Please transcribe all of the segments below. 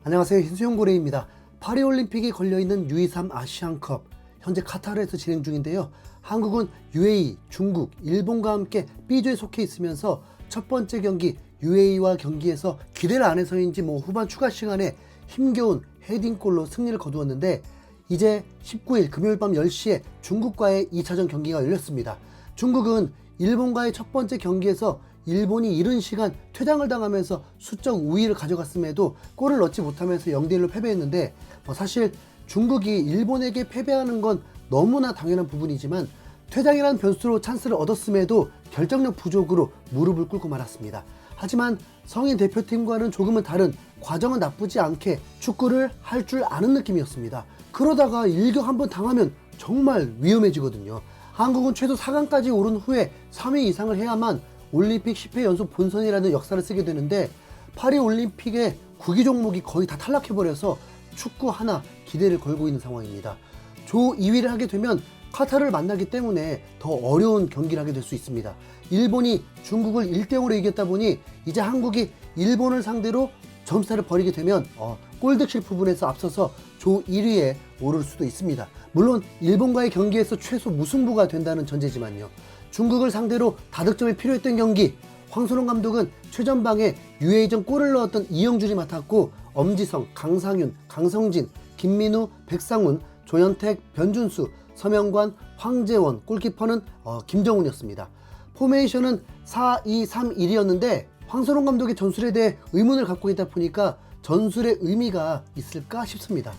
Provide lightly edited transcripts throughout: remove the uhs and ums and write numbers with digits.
안녕하세요. hin수형 고래입니다. 파리올림픽이 걸려있는 U23 아시안컵 현재 카타르에서 진행 중인데요. 한국은 UAE, 중국, 일본과 함께 B조에 속해 있으면서 첫 번째 경기 UAE와 경기에서 기대를 안 해서인지 후반 추가 시간에 힘겨운 헤딩골로 승리를 거두었는데 이제 19일 금요일 밤 10시에 중국과의 2차전 경기가 열렸습니다. 중국은 일본과의 첫 번째 경기에서 일본이 이른 시간 퇴장을 당하면서 수적 우위를 가져갔음에도 골을 넣지 못하면서 0대1로 패배했는데 사실 중국이 일본에게 패배하는 건 너무나 당연한 부분이지만 퇴장이라는 변수로 찬스를 얻었음에도 결정력 부족으로 무릎을 꿇고 말았습니다. 하지만 성인 대표팀과는 조금은 다른 과정은 나쁘지 않게 축구를 할 줄 아는 느낌이었습니다. 그러다가 일격 한번 당하면 정말 위험해지거든요. 한국은 최소 4강까지 오른 후에 3위 이상을 해야만 올림픽 10회 연속 본선이라는 역사를 쓰게 되는데 파리올림픽의 구기 종목이 거의 다 탈락해버려서 축구 하나 기대를 걸고 있는 상황입니다. 조 2위를 하게 되면 카타르를 만나기 때문에 더 어려운 경기를 하게 될 수 있습니다. 일본이 중국을 1대0으로 이겼다 보니 이제 한국이 일본을 상대로 점수차를 벌이게 되면 골득실 부분에서 앞서서 조 1위에 오를 수도 있습니다. 물론 일본과의 경기에서 최소 무승부가 된다는 전제지만요. 중국을 상대로 다득점이 필요했던 경기, 황선홍 감독은 최전방에 UAE전 골을 넣었던 이영준이 맡았고 엄지성, 강상윤, 강성진, 김민우, 백상훈, 조현택, 변준수, 서명관, 황재원, 골키퍼는 김정훈이었습니다. 포메이션은 4-2-3-1이었는데 황선홍 감독의 전술에 대해 의문을 갖고 있다 보니까 전술의 의미가 있을까 싶습니다.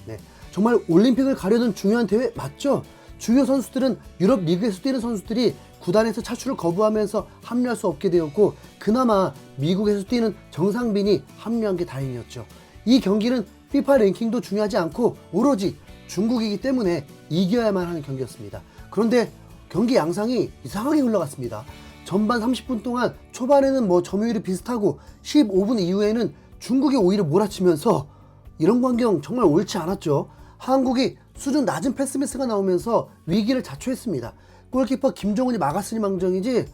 정말 올림픽을 가려는 중요한 대회 맞죠? 주요 선수들은 유럽 리그에서 뛰는 선수들이 구단에서 차출을 거부하면서 합류할 수 없게 되었고 그나마 미국에서 뛰는 정상빈이 합류한 게 다행이었죠. 이 경기는 FIFA 랭킹도 중요하지 않고 오로지 중국이기 때문에 이겨야만 하는 경기였습니다. 그런데 경기 양상이 이상하게 흘러갔습니다. 전반 30분 동안 초반에는 점유율이 비슷하고 15분 이후에는 중국이 오히려 몰아치면서 이런 광경 정말 옳지 않았죠. 한국이 수준 낮은 패스 미스가 나오면서 위기를 자초했습니다. 골키퍼 김정훈이 막았으니 망정이지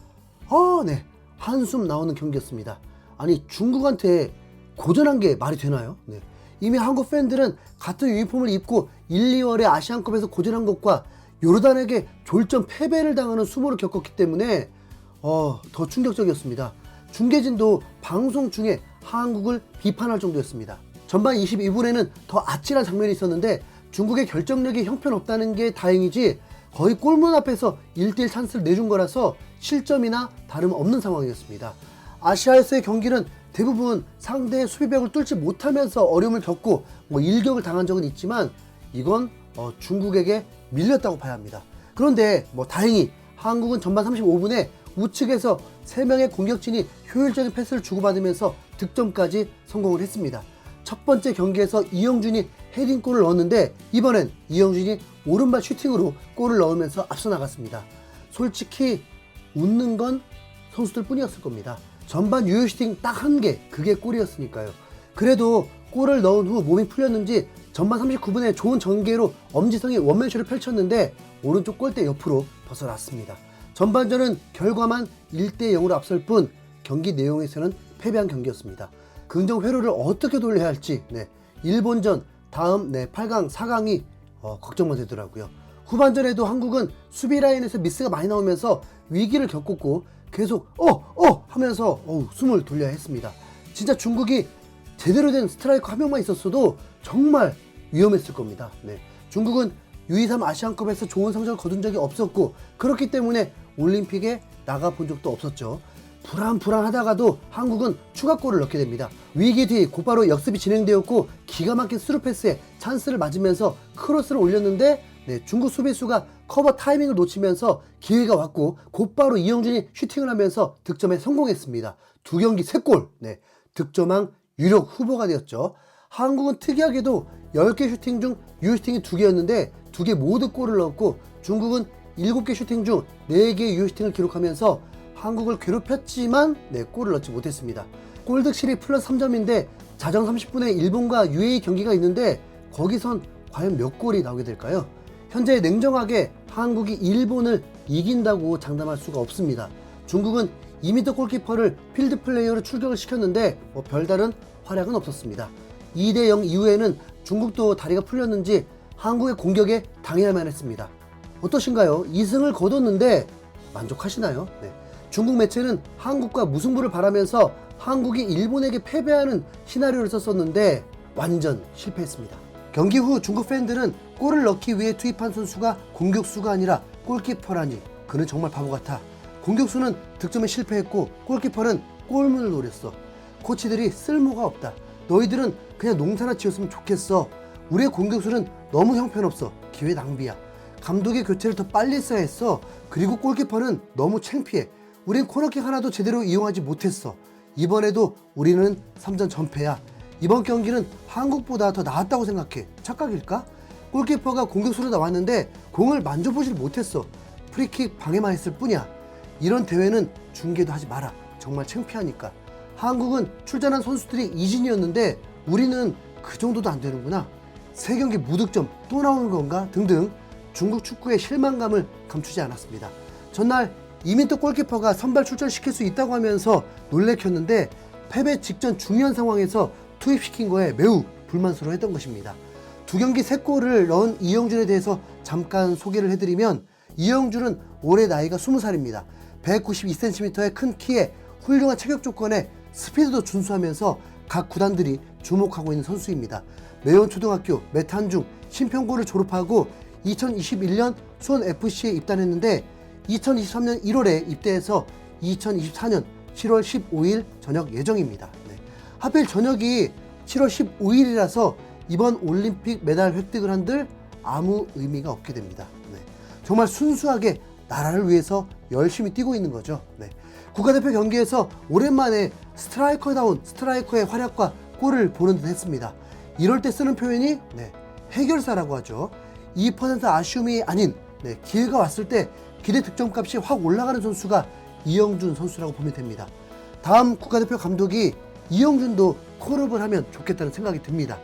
한숨 나오는 경기였습니다. 아니 중국한테 고전한 게 말이 되나요? 이미 한국 팬들은 같은 유니폼을 입고 1, 2월에 아시안컵에서 고전한 것과 요르단에게 졸전 패배를 당하는 수모를 겪었기 때문에 더 충격적이었습니다. 중계진도 방송 중에 한국을 비판할 정도였습니다. 전반 22분에는 더 아찔한 장면이 있었는데 중국의 결정력이 형편없다는 게 다행이지 거의 골문 앞에서 1대1 찬스를 내준 거라서 실점이나 다름없는 상황이었습니다. 아시아에서의 경기는 대부분 상대의 수비벽을 뚫지 못하면서 어려움을 겪고 일격을 당한 적은 있지만 이건 중국에게 밀렸다고 봐야 합니다. 그런데 다행히 한국은 전반 35분에 우측에서 3명의 공격진이 효율적인 패스를 주고받으면서 득점까지 성공을 했습니다. 첫 번째 경기에서 이영준이 헤딩골을 넣었는데 이번엔 이영준이 오른발 슈팅으로 골을 넣으면서 앞서 나갔습니다. 솔직히 웃는 건 선수들 뿐이었을 겁니다. 전반 유효 슈팅 딱 1개, 그게 골이었으니까요. 그래도 골을 넣은 후 몸이 풀렸는지 전반 39분에 좋은 전개로 엄지성이 원맨슛을 펼쳤는데 오른쪽 골대 옆으로 벗어났습니다. 전반전은 결과만 1대0으로 앞설 뿐 경기 내용에서는 패배한 경기였습니다. 긍정 회로를 어떻게 돌려야 할지 일본전 다음 8강, 4강이 걱정만 되더라고요. 후반전에도 한국은 수비 라인에서 미스가 많이 나오면서 위기를 겪었고 계속 하면서 숨을 돌려야 했습니다. 진짜 중국이 제대로 된 스트라이커 한 명만 있었어도 정말 위험했을 겁니다. 중국은 U23 아시안컵에서 좋은 성적을 거둔 적이 없었고 그렇기 때문에 올림픽에 나가본 적도 없었죠. 불안하다가도 한국은 추가골을 넣게 됩니다. 위기 뒤 곧바로 역습이 진행되었고 기가 막힌 스루 패스에 찬스를 맞으면서 크로스를 올렸는데 중국 수비수가 커버 타이밍을 놓치면서 기회가 왔고 곧바로 이영준이 슈팅을 하면서 득점에 성공했습니다. 2경기 3골, 득점왕 유력 후보가 되었죠. 한국은 특이하게도 10개 슈팅 중 유효슈팅이 2개였는데 2개 모두 골을 넣었고 중국은 7개 슈팅 중 4개의 유효슈팅을 기록하면서 한국을 괴롭혔지만 골을 넣지 못했습니다. 골득실이 플러스 3점인데 자정 30분에 일본과 UAE 경기가 있는데 거기선 과연 몇 골이 나오게 될까요? 현재 냉정하게 한국이 일본을 이긴다고 장담할 수가 없습니다. 중국은 2m 골키퍼를 필드 플레이어로 출격을 시켰는데 별다른 활약은 없었습니다. 2대0 이후에는 중국도 다리가 풀렸는지 한국의 공격에 당해야만 했습니다. 어떠신가요? 2승을 거뒀는데 만족하시나요? 네. 중국 매체는 한국과 무승부를 바라면서 한국이 일본에게 패배하는 시나리오를 썼었는데 완전 실패했습니다. 경기 후 중국 팬들은 골을 넣기 위해 투입한 선수가 공격수가 아니라 골키퍼라니 그는 정말 바보 같아. 공격수는 득점에 실패했고 골키퍼는 골문을 노렸어. 코치들이 쓸모가 없다. 너희들은 그냥 농사나 지었으면 좋겠어. 우리의 공격수는 너무 형편없어. 기회 낭비야. 감독의 교체를 더 빨리 했어야 했어. 그리고 골키퍼는 너무 창피해. 우린 코너킥 하나도 제대로 이용하지 못했어. 이번에도 우리는 3전 전패야. 이번 경기는 한국보다 더 나았다고 생각해. 착각일까? 골키퍼가 공격수로 나왔는데 공을 만져보질 못했어. 프리킥 방해만 했을 뿐이야. 이런 대회는 중계도 하지 마라. 정말 창피하니까. 한국은 출전한 선수들이 이진이었는데 우리는 그 정도도 안 되는구나. 3경기 무득점 또 나오는 건가? 등등 중국 축구의 실망감을 감추지 않았습니다. 전날 이민터 골키퍼가 선발 출전시킬 수 있다고 하면서 놀래켰는데 패배 직전 중요한 상황에서 투입시킨 거에 매우 불만스러워했던 것입니다. 2경기 3골을 넣은 이영준에 대해서 잠깐 소개를 해드리면 이영준은 올해 나이가 20살입니다. 192cm의 큰 키에 훌륭한 체격 조건에 스피드도 준수하면서 각 구단들이 주목하고 있는 선수입니다. 매원초등학교, 메탄중, 신평고를 졸업하고 2021년 수원FC에 입단했는데 2023년 1월에 입대해서 2024년 7월 15일 전역 예정입니다. 네. 하필 전역이 7월 15일이라서 이번 올림픽 메달 획득을 한들 아무 의미가 없게 됩니다. 네. 정말 순수하게 나라를 위해서 열심히 뛰고 있는 거죠. 네. 국가대표 경기에서 오랜만에 스트라이커다운 스트라이커의 활약과 골을 보는 듯 했습니다. 이럴 때 쓰는 표현이 해결사라고 하죠. 2% 아쉬움이 아닌 기회가 왔을 때 기대 득점값이 확 올라가는 선수가 이영준 선수라고 보면 됩니다. 다음 국가대표 감독이 이영준도 콜업을 하면 좋겠다는 생각이 듭니다.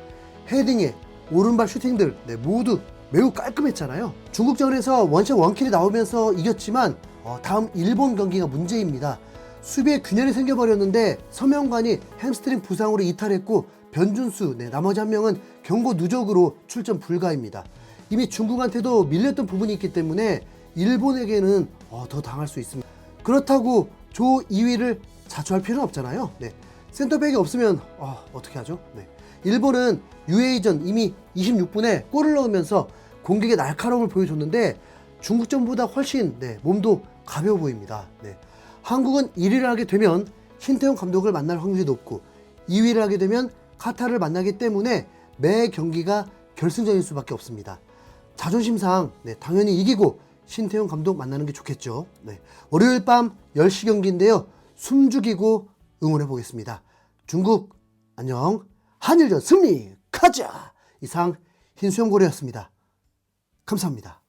헤딩에 오른발 슈팅들 모두 매우 깔끔했잖아요. 중국전에서 원샷 원킬이 나오면서 이겼지만 다음 일본 경기가 문제입니다. 수비에 균열이 생겨버렸는데 서명관이 햄스트링 부상으로 이탈했고 변준수 나머지 한 명은 경고 누적으로 출전 불가입니다. 이미 중국한테도 밀렸던 부분이 있기 때문에 일본에게는 더 당할 수 있습니다. 그렇다고 조 2위를 자초할 필요는 없잖아요. 센터백이 없으면 어떻게 하죠? 일본은 UAE전 이미 26분에 골을 넣으면서 공격의 날카로움을 보여줬는데 중국전보다 훨씬 몸도 가벼워 보입니다. 한국은 1위를 하게 되면 신태용 감독을 만날 확률이 높고 2위를 하게 되면 카타르를 만나기 때문에 매 경기가 결승전일 수밖에 없습니다. 자존심상 당연히 이기고 신태용 감독 만나는 게 좋겠죠. 월요일 밤 10시 경기인데요. 숨죽이고 응원해 보겠습니다. 중국 안녕. 한일전 승리 가자. 이상 흰수염고래였습니다. 감사합니다.